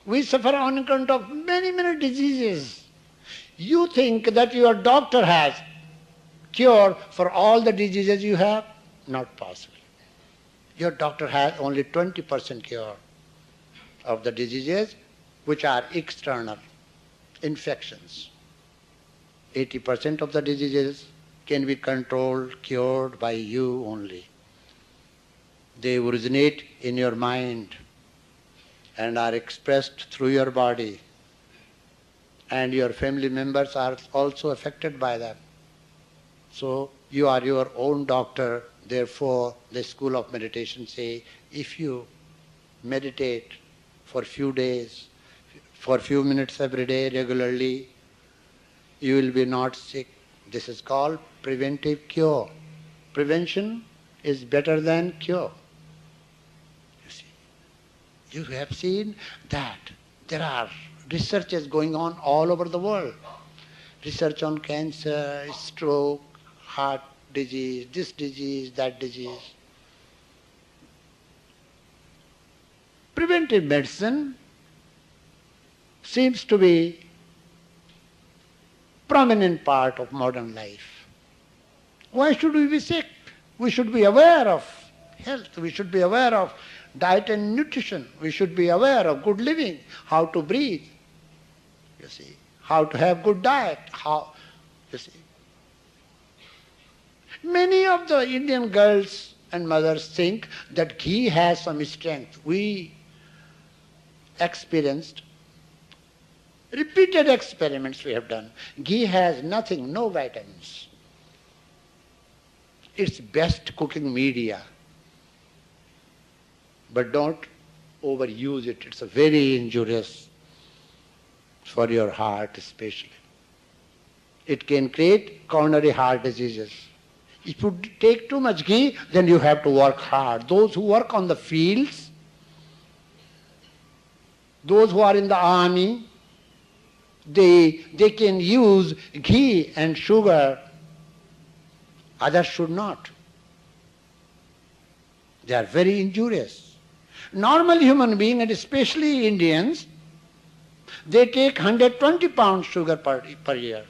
We suffer on account of many, many diseases. You think that your doctor has cure for all the diseases you have? Not possible. Your doctor has only 20% cure of the diseases which are external infections. 80% of the diseases can be controlled, cured by you only. They originate in your mind and are expressed through your body, and your family members are also affected by them. So you are your own doctor. Therefore, the school of meditation say, if you meditate for few days, for few minutes every day regularly, you will be not sick. This is called preventive cure. Prevention is better than cure. You see, you have seen that there are researches going on all over the world. Research on cancer, stroke, heart disease, this disease, that disease. Preventive medicine seems to be prominent part of modern life. Why should we be sick? We should be aware of health. We should be aware of diet and nutrition. We should be aware of good living, how to breathe, you see, how to have good diet, how, you see. Many of the Indian girls and mothers think that ghee has some strength. We experienced repeated experiments we have done. Ghee has nothing, no vitamins. It's best cooking media. But don't overuse it. It's a very injurious for your heart especially. It can create coronary heart diseases. If you take too much ghee, then you have to work hard. Those who work on the fields, those who are in the army, they can use ghee and sugar. Others should not. They are very injurious. Normal human beings, and especially Indians, they take 120 pounds sugar per year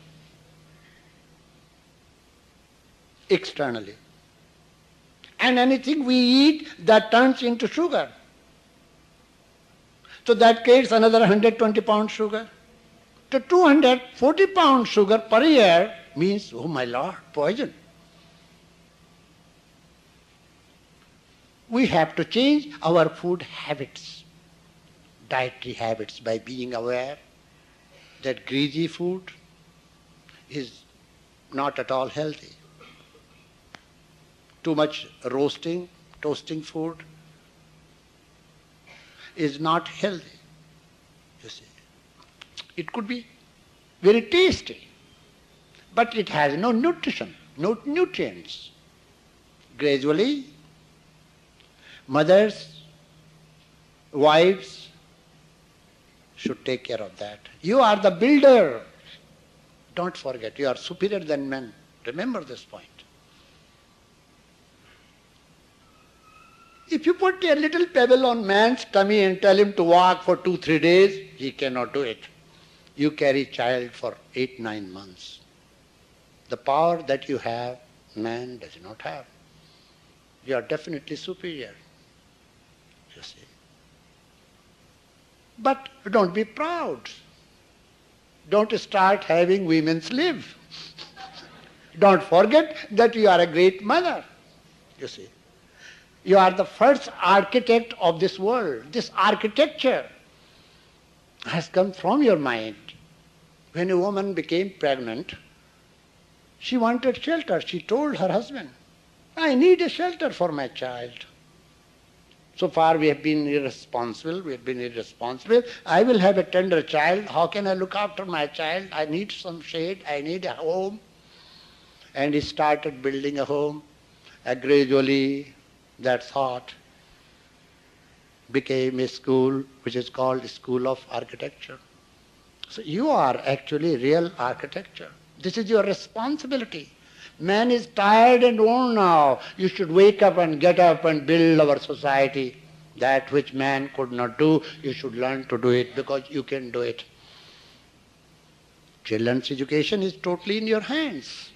externally. And anything we eat that turns into sugar. So that creates another 120 pounds sugar. So 240 pounds sugar per year means, oh my Lord, poison. We have to change our food habits, dietary habits, by being aware that greasy food is not at all healthy. Too much roasting, toasting food is not healthy, you see. It could be very tasty, but it has no nutrition, no nutrients. Gradually, mothers, wives should take care of that. You are the builder. Don't forget, you are superior than men. Remember this point. If you put a little pebble on man's tummy and tell him to walk for 2-3 days, he cannot do it. You carry child for 8-9 months. The power that you have, man does not have. You are definitely superior, you see. But don't be proud. Don't start having women's live. Don't forget that you are a great mother, you see. You are the first architect of this world. This architecture has come from your mind. When a woman became pregnant, she wanted shelter. She told her husband, I need a shelter for my child. So far we have been irresponsible. I will have a tender child. How can I look after my child? I need some shade. I need a home. And he started building a home. And gradually that thought became a school which is called School of Architecture. So you are actually real architecture. This is your responsibility. Man is tired and worn now. You should wake up and get up and build our society. That which man could not do, you should learn to do it because you can do it. Children's education is totally in your hands.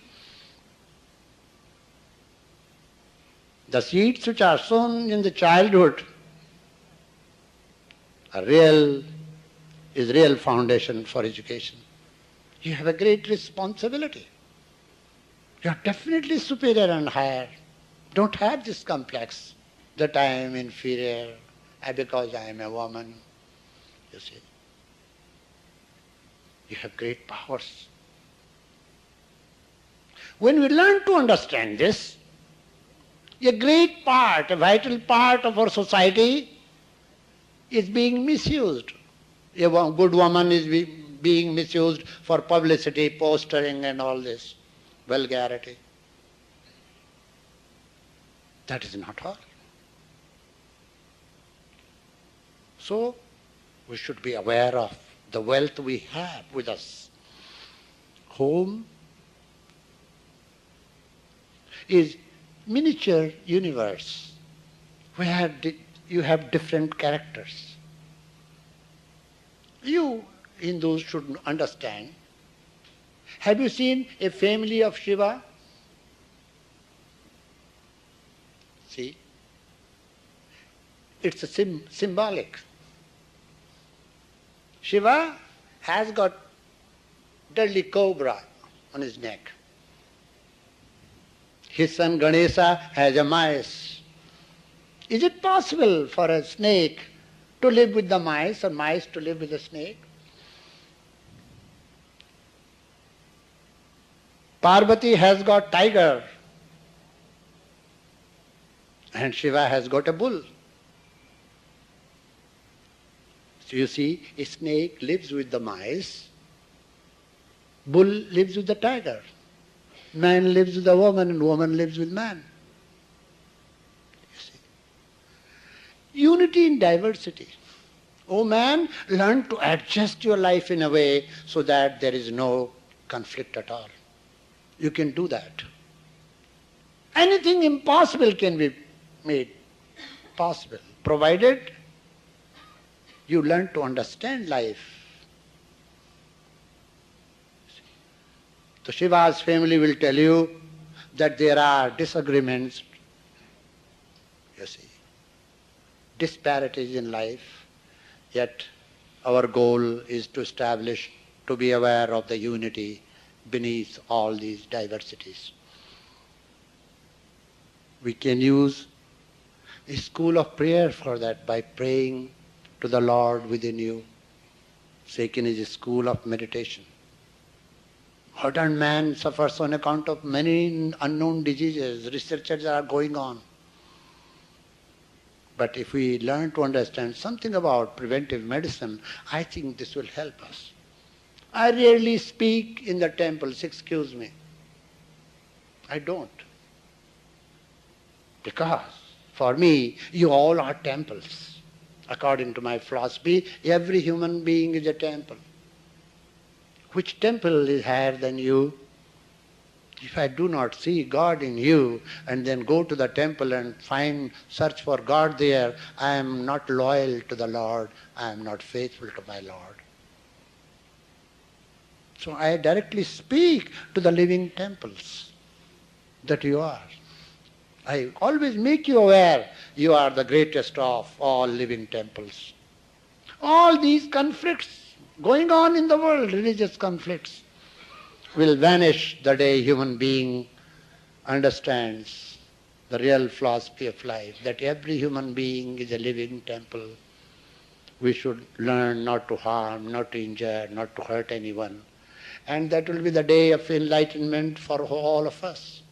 The seeds which are sown in the childhood is real foundation for education. You have a great responsibility. You are definitely superior and higher. Don't have this complex that I am inferior because I am a woman. You see, you have great powers. When we learn to understand this, a great part, a vital part of our society is being misused. A good woman is being misused for publicity, postering and all this vulgarity. That is not all. So, we should be aware of the wealth we have with us. Home is miniature universe where you have different characters. You Hindus should understand. Have you seen a family of Shiva? See? It's a symbolic. Shiva has got deadly cobra on his neck. His son Ganesha has a mice. Is it possible for a snake to live with the mice or mice to live with the snake? Parvati has got tiger and Shiva has got a bull. So you see, a snake lives with the mice, bull lives with the tiger, man lives with the woman and woman lives with man. You see. Unity in diversity. Oh man, learn to adjust your life in a way so that there is no conflict at all. You can do that. Anything impossible can be made possible, provided you learn to understand life. So Shiva's family will tell you that there are disagreements, you see, disparities in life, yet our goal is to establish, to be aware of the unity beneath all these diversities. We can use a school of prayer for that by praying to the Lord within you. Second is a school of meditation. Modern man suffers on account of many unknown diseases. Researches are going on. But if we learn to understand something about preventive medicine, I think this will help us. I rarely speak in the temples, excuse me. I don't. Because for me, you all are temples. According to my philosophy, every human being is a temple. Which temple is higher than you? If I do not see God in you and then go to the temple and search for God there, I am not loyal to the Lord, I am not faithful to my Lord. So I directly speak to the living temples that you are. I always make you aware you are the greatest of all living temples. All these conflicts going on in the world, religious conflicts, will vanish the day human being understands the real philosophy of life, that every human being is a living temple. We should learn not to harm, not to injure, not to hurt anyone. And that will be the day of enlightenment for all of us.